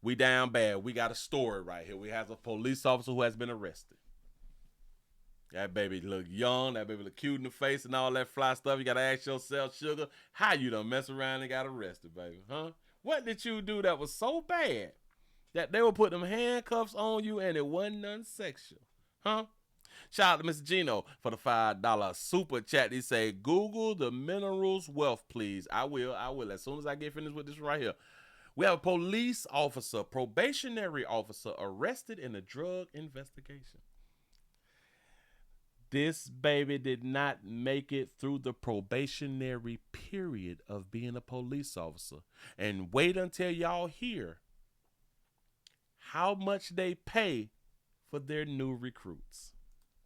We down bad. We got a story right here. We have a police officer who has been arrested. That baby look young. That baby look cute in the face and all that fly stuff. You got to ask yourself, sugar, how you done mess around and got arrested, baby, huh? What did you do that was so bad that they would put them handcuffs on you and it wasn't none sexual, huh? Shout out to Mr. Gino for the $5 super chat. He say, Google the minerals wealth, please. I will. As soon as I get finished with this right here. We have a police officer, probationary officer, arrested in a drug investigation. This baby did not make it through the probationary period of being a police officer. And wait until y'all hear how much they pay for their new recruits.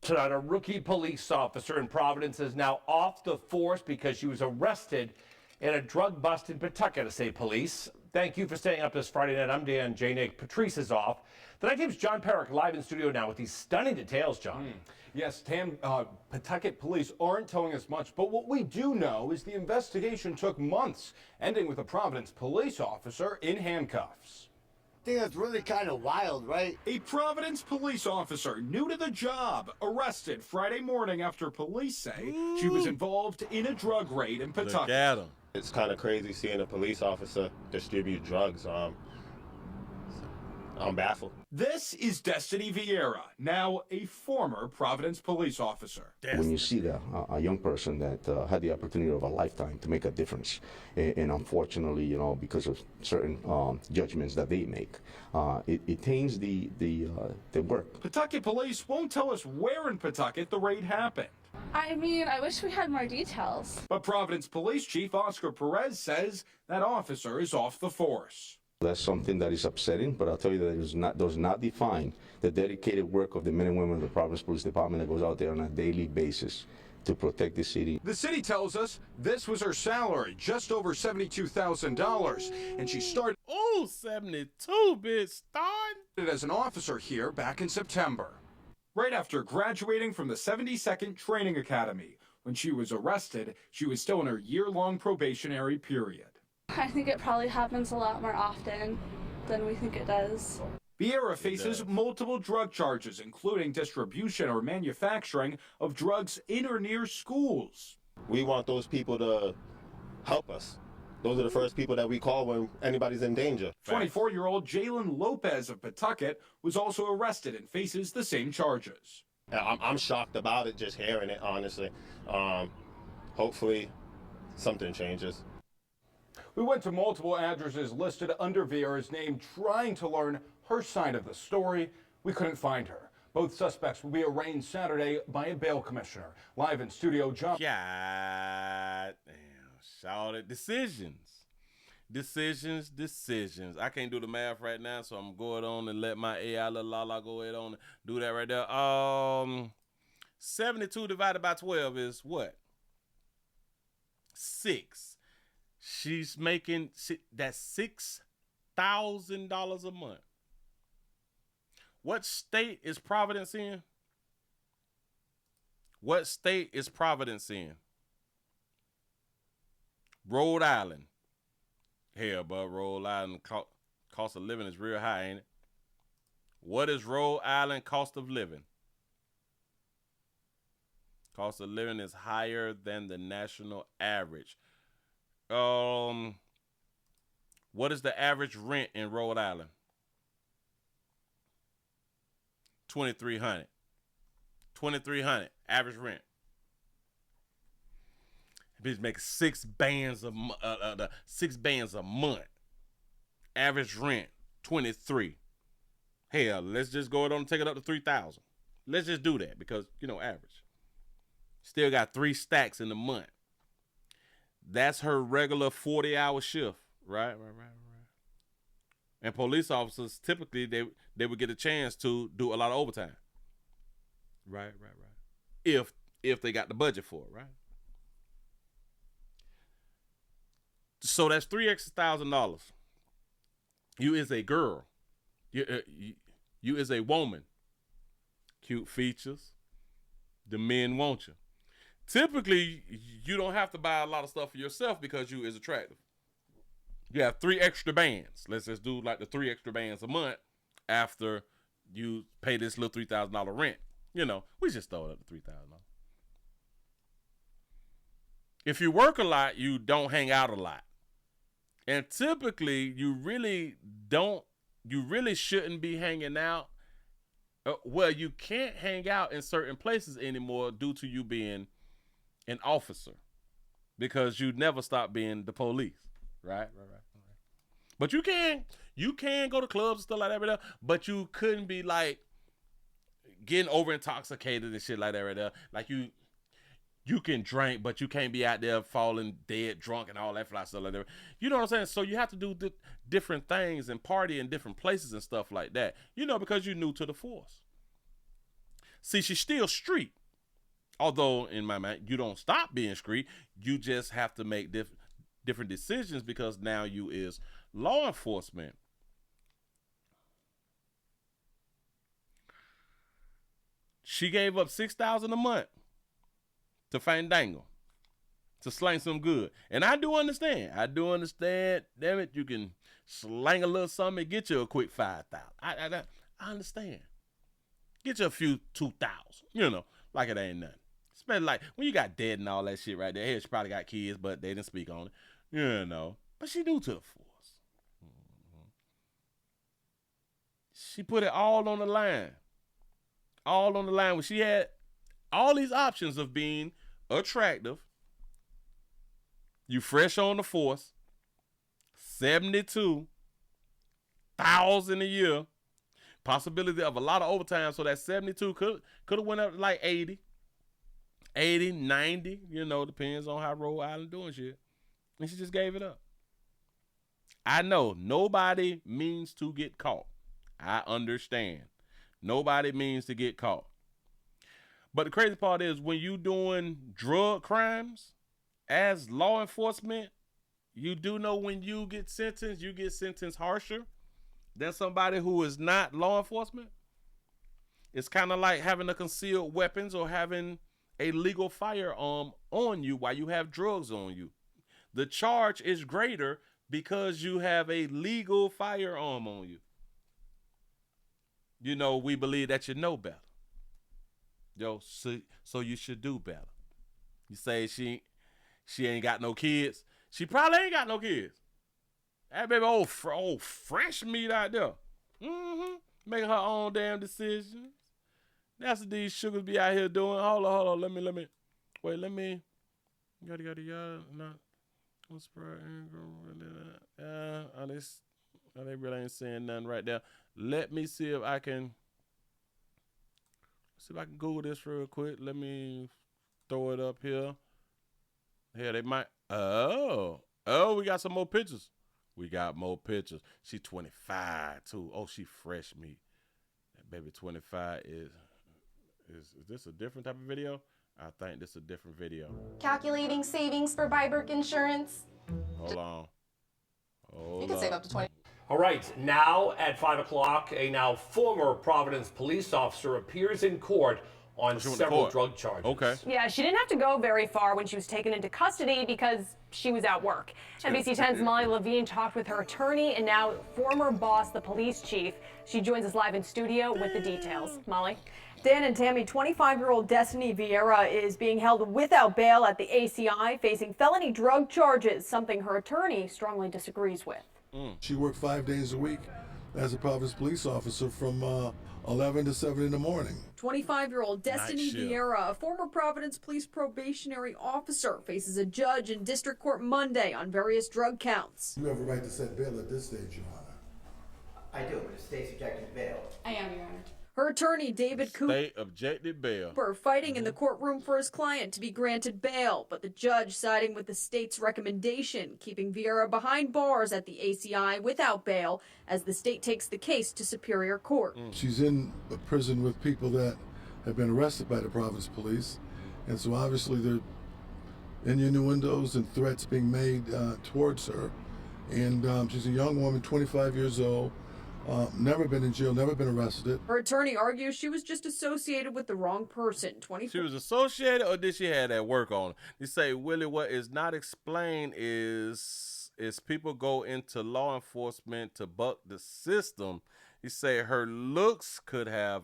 Tonight, a rookie police officer in Providence is now off the force because she was arrested in a drug bust in Pawtucket, say police. Thank you for staying up this Friday night. I'm Dan J. Nick. Patrice is off. The night team's John Perrick live in studio now with these stunning details, John. Yes, Tam, Pawtucket police aren't telling us much, but what we do know is the investigation took months, ending with a Providence police officer in handcuffs. I think that's really kind of wild, right? A Providence police officer, new to the job, arrested Friday morning after police say she was involved in a drug raid in Pawtucket. Look at him. It's kind of crazy seeing a police officer distribute drugs. I'm baffled. This is Destiny Vieira, now a former Providence police officer. When you see a young person that had the opportunity of a lifetime to make a difference, and unfortunately, you know, because of certain judgments that they make, it taints the work. Pawtucket police won't tell us where in Pawtucket the raid happened. I mean, I wish we had more details. But Providence Police Chief Oscar Perez says that officer is off the force. That's something that is upsetting, but I'll tell you that it does not define the dedicated work of the men and women of the Providence Police Department that goes out there on a daily basis to protect the city. The city tells us this was her salary, just over $72,000, and she started 72, bitch, starting as an officer here back in September, right after graduating from the 72nd Training Academy. When she was arrested, she was still in her year-long probationary period. I think it probably happens a lot more often than we think it does. Vieira faces multiple drug charges, including distribution or manufacturing of drugs in or near schools. We want those people to help us. Those are the first people that we call when anybody's in danger. 24-year-old Jalen Lopez of Pawtucket was also arrested and faces the same charges. I'm shocked about it, just hearing it, honestly. Hopefully something changes. We went to multiple addresses listed under Vieira's name, trying to learn her side of the story. We couldn't find her. Both suspects will be arraigned Saturday by a bail commissioner. Live in studio, John. God damn. Shout it. Decisions. I can't do the math right now, so I'm going on and let my AI little Lala go ahead on and do that right there. 72 divided by 12 is what? 6. She's making that's $6,000 a month. What state is Providence in? What state is Providence in? Rhode Island. Hell, but Rhode Island cost of living is real high, ain't it? What is Rhode Island cost of living? Cost of living is higher than the national average. What is the average rent in Rhode Island? $2,300. $2,300 average rent. Bitch make six bands a month. Average rent $23. Hell, let's just go on and take it up to $3,000. Let's just do that because average. Still got 3 stacks in the month. That's her regular 40-hour shift, right. And police officers typically they would get a chance to do a lot of overtime. Right. If they got the budget for it, right? So that's $3,000 extra. You is a girl. You is a woman. Cute features. The men want you. Typically, you don't have to buy a lot of stuff for yourself because you is attractive. You have 3 extra bands. Let's just do like the 3 extra bands a month after you pay this little $3,000 rent. You know, we just throw it up to $3,000. If you work a lot, you don't hang out a lot. And typically, you really shouldn't be hanging out. Well, you can't hang out in certain places anymore due to you being an officer, because you never stop being the police, right? But you can go to clubs and stuff like that right there, but you couldn't be like getting over intoxicated and shit like that right there. Like you can drink, but you can't be out there falling dead drunk and all that fly stuff like that. You know what I'm saying? So you have to do different things and party in different places and stuff like that, you know, because you're new to the force. See, she's still street. Although, in my mind, you don't stop being street. You just have to make different decisions because now you is law enforcement. She gave up $6,000 a month to Fandango, to slang some good. And I do understand. Damn it, you can slang a little something and get you a quick 5,000. I understand. Get you a few 2,000, you know, like it ain't nothing. Especially like when you got dead and all that shit right there. Hey, she probably got kids, but they didn't speak on it, you know. But she new to the force. She put it all on the line. All on the line when she had all these options of being attractive. You fresh on the force. 72,000 a year. Possibility of a lot of overtime, so that 72 could have went up to like 80, 90, you know, depends on how Rhode Island doing shit. And she just gave it up. I know nobody means to get caught. I understand. Nobody means to get caught. But the crazy part is when you doing drug crimes as law enforcement, you do know when you get sentenced harsher than somebody who is not law enforcement. It's kind of like having a concealed weapons or having a legal firearm on you while you have drugs on you. The charge is greater because you have a legal firearm on you. You know, we believe that you know better. Yo, so you should do better. You say she ain't got no kids. She probably ain't got no kids. That baby old fresh meat out there. Making her own damn decisions. That's what these sugars be out here doing. Hold on. Let me. Wait, let me. Yada. Not. They really ain't saying nothing right there. Let me see if I can. See if I can Google this real quick. Let me throw it up here. Here they might. Oh, we got some more pictures. We got more pictures. She 25 too. Oh, she fresh meat. That baby 25 is this a different type of video? I think this is a different video. Calculating savings for Byberg Insurance. Hold on. You can save up to 20. All right, now at 5 o'clock, a now former Providence police officer appears in court on several drug charges. Okay. Yeah, she didn't have to go very far when she was taken into custody because she was at work. NBC 10's Molly Levine talked with her attorney and now former boss, the police chief. She joins us live in studio with the details. Molly? Dan and Tammy, 25-year-old Destiny Vieira is being held without bail at the ACI, facing felony drug charges, something her attorney strongly disagrees with. She worked 5 days a week as a Providence police officer from 11 to 7 in the morning. 25-year-old Destiny Vieira, a former Providence police probationary officer, faces a judge in district court Monday on various drug counts. You have a right to set bail at this stage, Your Honor. I do, but the state's objecting to bail. I am, Your Honor. Her attorney, David State objected bail. Fighting in the courtroom for his client to be granted bail, but the judge siding with the state's recommendation, keeping Vieira behind bars at the ACI without bail as the state takes the case to Superior Court. She's in a prison with people that have been arrested by the Providence police, and so obviously there are innuendos and threats being made towards her. And she's a young woman, 25 years old. Never been in jail, never been arrested. Her attorney argues she was just associated with the wrong person. She was associated, or did she have that work on her? You say, Willie, what is not explained is is people go into law enforcement to buck the system. He said her looks could have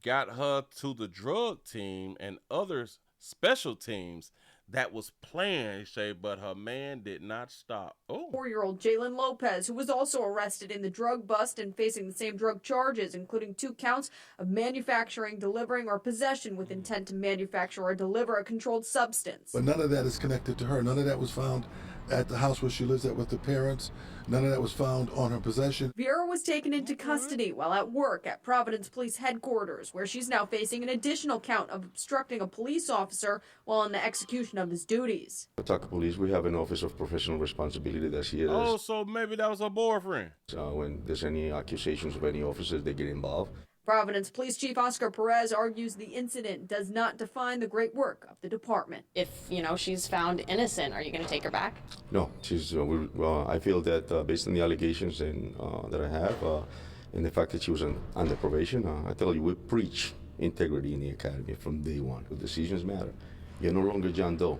got her to the drug team and other special teams that was planned, he said, but her man did not stop. Oh. 4-year-old Jalen Lopez, who was also arrested in the drug bust and facing the same drug charges, including 2 counts of manufacturing, delivering, or possession with intent to manufacture or deliver a controlled substance. But none of that is connected to her. None of that was found at the house where she lives at with the parents. None of that was found on her possession. Vera was taken into custody while at work at Providence Police Headquarters, where she's now facing an additional count of obstructing a police officer while in the execution of his duties. Pawtucket Police, we have an Office of Professional Responsibility that's here. Oh, so maybe that was her boyfriend. When there's any accusations of any officers, they get involved. Providence Police Chief Oscar Perez argues the incident does not define the great work of the department. If, she's found innocent, are you going to take her back? No, she's. I feel that based on the allegations that I have, and the fact that she was under probation, I tell you, we preach integrity in the academy from day one. The decisions matter. You're no longer John Doe.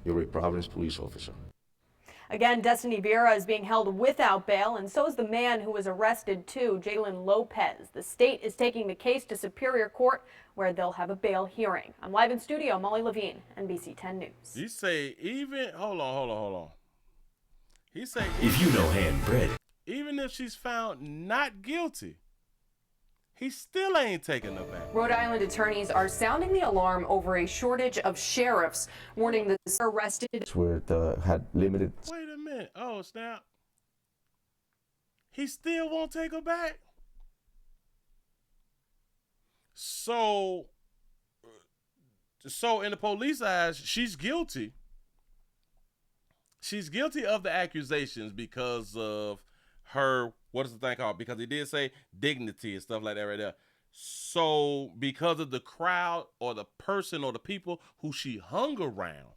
You're a Providence police officer. Again, Destiny Vera is being held without bail, and so is the man who was arrested too, Jalen Lopez. The state is taking the case to Superior Court, where they'll have a bail hearing. I'm live in studio, Molly Levine, NBC 10 News. You say even, hold on. He say, if you know hand bread, even if she's found not guilty, he still ain't taking her back. Rhode Island attorneys are sounding the alarm over a shortage of sheriffs, warning the arrested. Where it had limited. Wait a minute. Oh, snap. He still won't take her back? So in the police eyes, she's guilty. She's guilty of the accusations because of her, what is the thing called? Because he did say dignity and stuff like that right there. So because of the crowd or the person or the people who she hung around,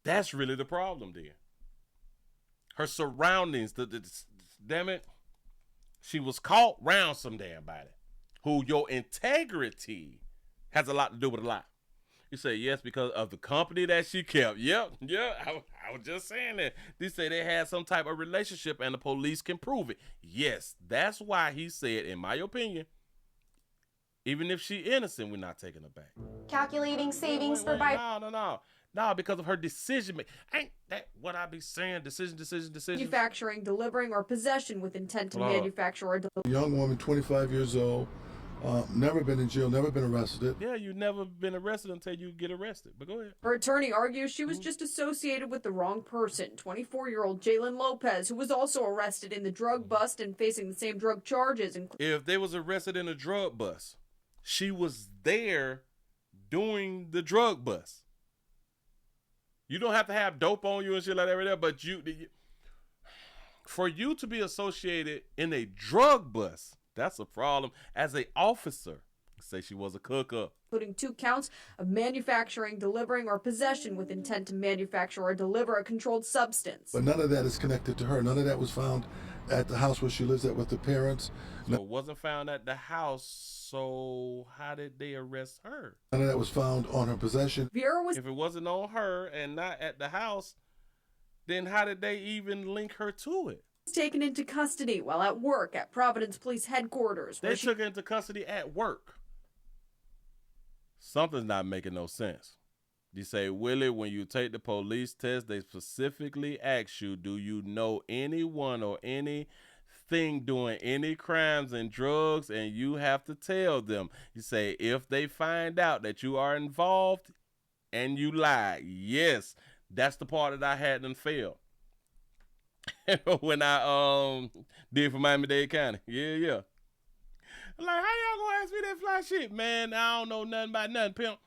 that's really the problem there. Her surroundings, damn it, she was caught around some damn body who your integrity has a lot to do with a lot. You say yes because of the company that she kept. Yep, I was just saying that. They say they had some type of relationship and the police can prove it. Yes, that's why he said, in my opinion, even if she innocent, we're not taking her back. Calculating savings for No, because of her decision making. Ain't that what I be saying? Decision. Manufacturing, delivering, or possession with intent to manufacture or deliver. Young woman, 25 years old. Never been in jail, never been arrested. Yeah, you've never been arrested until you get arrested. But go ahead. Her attorney argues she was just associated with the wrong person. 24-year-old Jalen Lopez, who was also arrested in the drug bust and facing the same drug charges. If they was arrested in a drug bust, she was there doing the drug bust. You don't have to have dope on you and shit like that right there, but for you to be associated in a drug bust, that's a problem. As an officer, say she was a cook-up. Including 2 counts of manufacturing, delivering, or possession with intent to manufacture or deliver a controlled substance. But none of that is connected to her. None of that was found at the house where she lives at with the parents. So it wasn't found at the house, so how did they arrest her? None of that was found on her possession. If it wasn't on her and not at the house, then how did they even link her to it? Taken into custody while at work at Providence Police Headquarters. They took her into custody at work. Something's not making no sense. You say, Willie, when you take the police test, they specifically ask you, do you know anyone or anything doing any crimes and drugs? And you have to tell them. You say, if they find out that you are involved and you lie, yes, that's the part that I had them fail. When I did for Miami-Dade County. Yeah. I'm like, how y'all gonna ask me that fly shit? Man, I don't know nothing about nothing, pimp.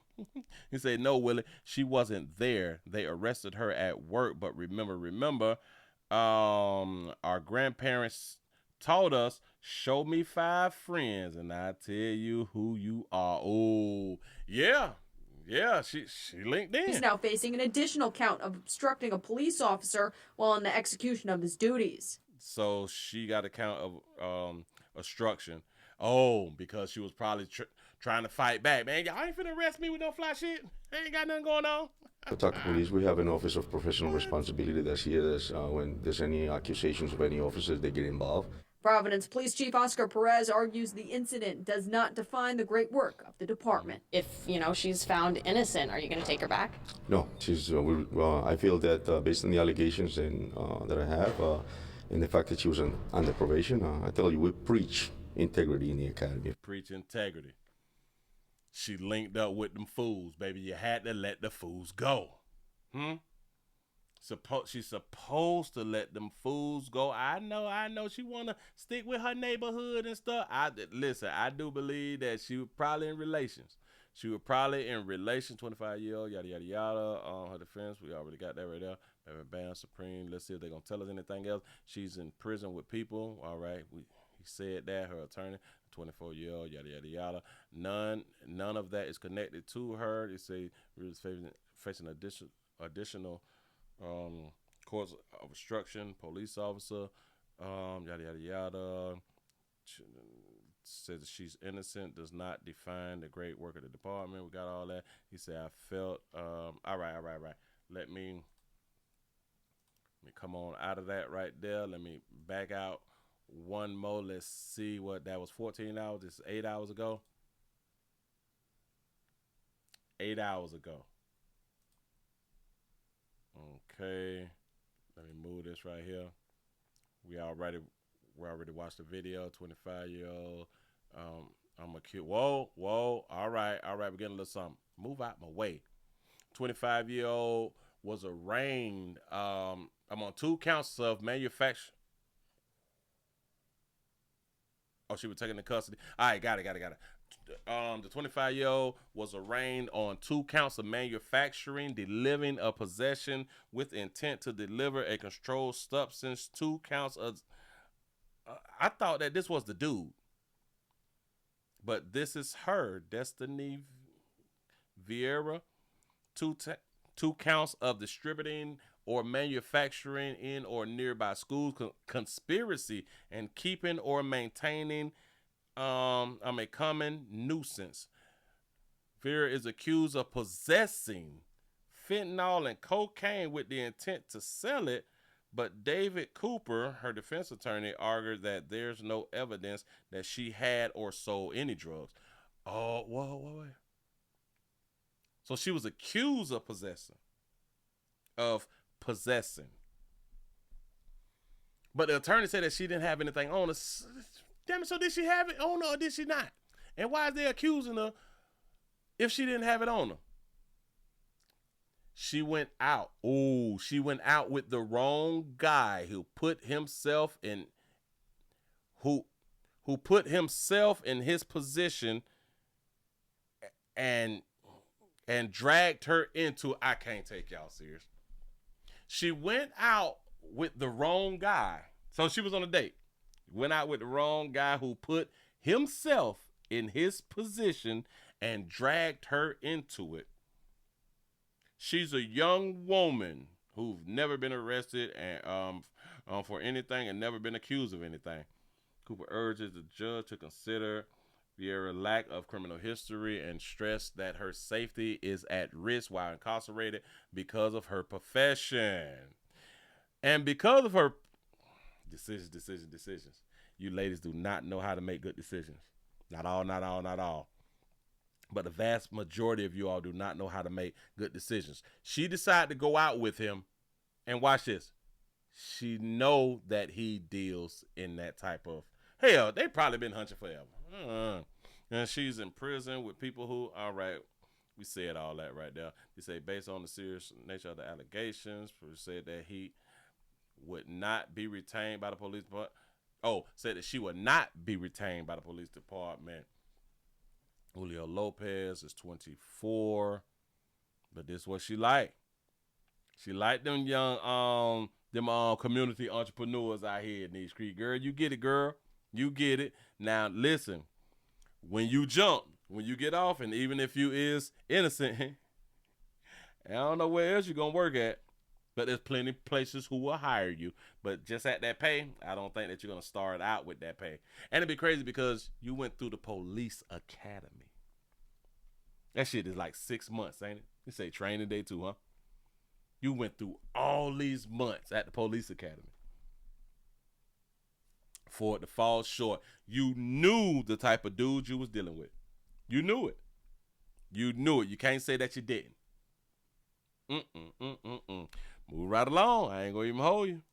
He said, no, Willie, she wasn't there. They arrested her at work. But remember, our grandparents taught us, show me 5 friends and I tell you who you are. Oh, yeah. Yeah, she linked in. He's now facing an additional count of obstructing a police officer while in the execution of his duties. So she got a count of obstruction. Oh, because she was probably trying to fight back. Man, y'all ain't finna arrest me with no fly shit. I ain't got nothing going on. Pawtucket Police, we have an Office of Professional Responsibility that's here. When there's any accusations of any officers, they get involved. Providence Police Chief Oscar Perez argues the incident does not define the great work of the department. If, she's found innocent, are you going to take her back? No, I feel that based on the allegations that I have and the fact that she was under probation, I tell you, we preach integrity in the academy. Preach integrity. She linked up with them fools, baby. You had to let the fools go. She's supposed to let them fools go. I know she want to stick with her neighborhood and stuff. Listen, I do believe that she was probably in relations. 25-year-old, yada, yada, yada. Her defense, we already got that right there. Bam, Supreme. Let's see if they're going to tell us anything else. She's in prison with people. All right. He said that, her attorney, 24-year-old, yada, yada, yada. None of that is connected to her. They say we're facing additional course of obstruction, police officer, yada, yada, yada. Says that she's innocent, does not define the great work of the department. We got all that. He said, I felt, all right. Let me come on out of that right there. Let me back out one more. Let's see what that was. 14 hours. It's 8 hours ago. 8 hours ago. Okay. Let me move this right here. We already watched the video. 25-year-old. I'm a kid. Whoa. All right. We're getting a little something. Move out my way. 25-year-old was arraigned. I'm on 2 counts of manufacture. Oh, she was taken into custody. All right, got it. The 25-year-old was arraigned on 2 counts of manufacturing, delivering a possession with intent to deliver a controlled substance. 2 counts of. I thought that this was the dude, but this is her, Destiny Vieira. 2 counts of distributing or manufacturing in or nearby schools, conspiracy and keeping or maintaining a common nuisance. Vera is accused of possessing fentanyl and cocaine with the intent to sell it, but David Cooper, her defense attorney, argued that there's no evidence that she had or sold any drugs. Oh, whoa. So she was accused of possessing. But the attorney said that she didn't have anything on her. Damn it, so did she have it on her or did she not? And why is they accusing her if she didn't have it on her? She went out. Oh, she went out with the wrong guy who put himself in his position and dragged her into, I can't take y'all serious. She went out with the wrong guy. So she was on a date. Went out with the wrong guy who put himself in his position and dragged her into it. She's a young woman who's never been arrested and for anything and never been accused of anything. Cooper urges the judge to consider Vieira's lack of criminal history and stress that her safety is at risk while incarcerated because of her profession. And because of her decisions. You ladies do not know how to make good decisions. Not all. But the vast majority of you all do not know how to make good decisions. She decided to go out with him, and watch this. She know that he deals in that type of, hell, they probably been hunching forever. And she's in prison with people who, all right, we said all that right there. They say based on the serious nature of the allegations, we said that he would not be retained by the police department. Said that she would not be retained by the police department. Julio Lopez is 24, but this is what she like. She like them young, community entrepreneurs out here in these streets. Girl, you get it, girl. You get it. Now, listen, when you jump, when you get off, and even if you is innocent, I don't know where else you're going to work at, but there's plenty of places who will hire you. But just at that pay, I don't think that you're going to start out with that pay. And it'd be crazy because you went through the police academy. That shit is like 6 months, ain't it? You say training day too, huh? You went through all these months at the police academy for it to fall short. You knew the type of dude you was dealing with. You knew it. You knew it. You can't say that you didn't. Move right along. I ain't gonna even hold you.